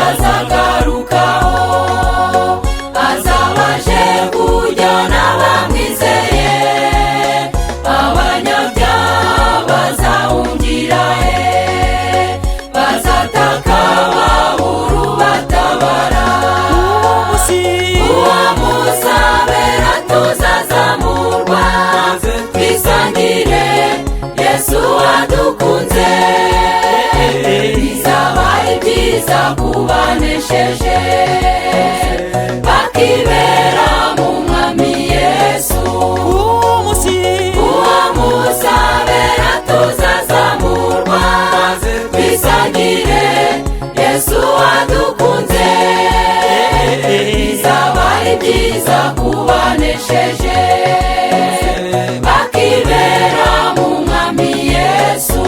azagarukaho, azabaje kujyana abamwizeye, abanyabyaha bazahungira he, bazataka babura ubatabara. Uwo musabera tuzazamurwa, twisangire Yesu wadukunze, bizaba ibyiza kubanesheje, bakibera mu mwami Yesu. Uwo musabera tuzazamurwa, twisangire Yesu wadukunze, bizaba ibyiza kubanesheje, bakibera mu mwami Yesu.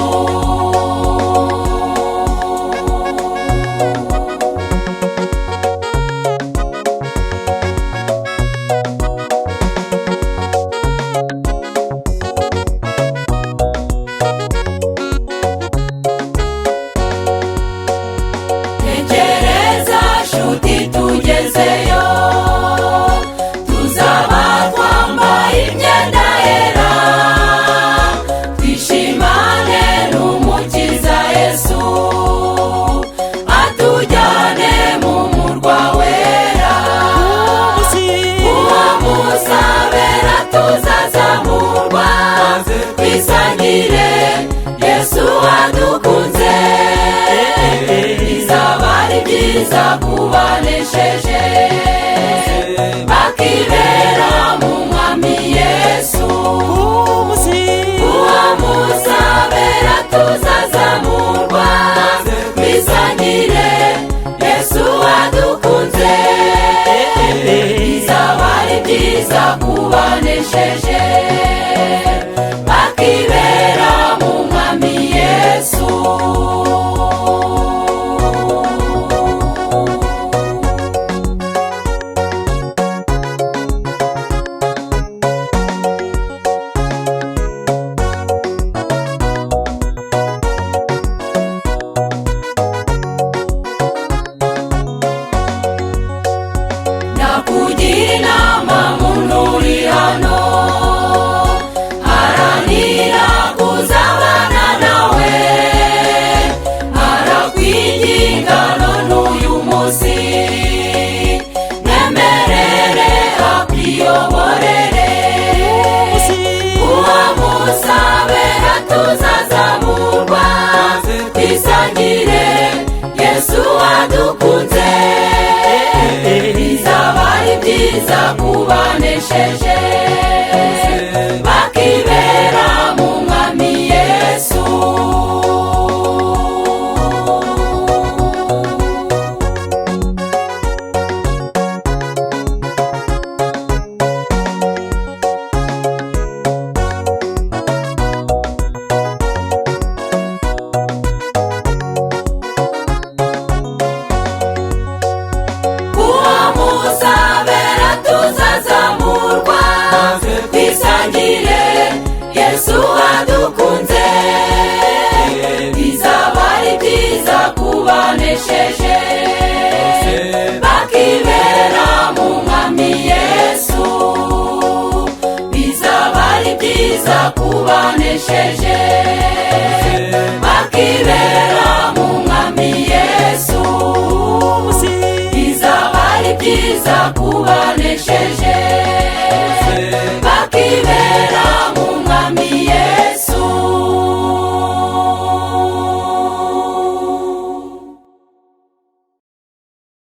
Tegereza nshuti tugezeyo, tuzaba twambaye imyenda yera, twishimane n'umukiza Yesu, atujyane mu murwa wera. Uwo musabera tuzazamurwa, twisangire Yesu wadukunze, bizaba ari byiza kubanesheje, bakibera mu mwami Yesu. Uwo musabera tuzazamurwa, twisangire Yesu wadukunze, bizaba ari byiza kubanesheje, bakibera mu mwami Yesu. Nakugira inama muntu uri hano, haranira kuzabana nawe, arakwinginga none uyu munsi, mwemerere akwiyoborere. Uwo musabera tuzazamurwa, twisangire Yesu wadukunze, bizaba ari byiza kubanesheje, bakibera mu mwami Yesu. Uwo musabera tuzazamurwa, twisangire Yesu wadukunze, bizaba ari byiza kubanesheje, bakibera mu mwami Yesu, bizaba ari byiza kubanesheje, bakibera mu mwami Yesu, bizaba ari byiza kubanesheje.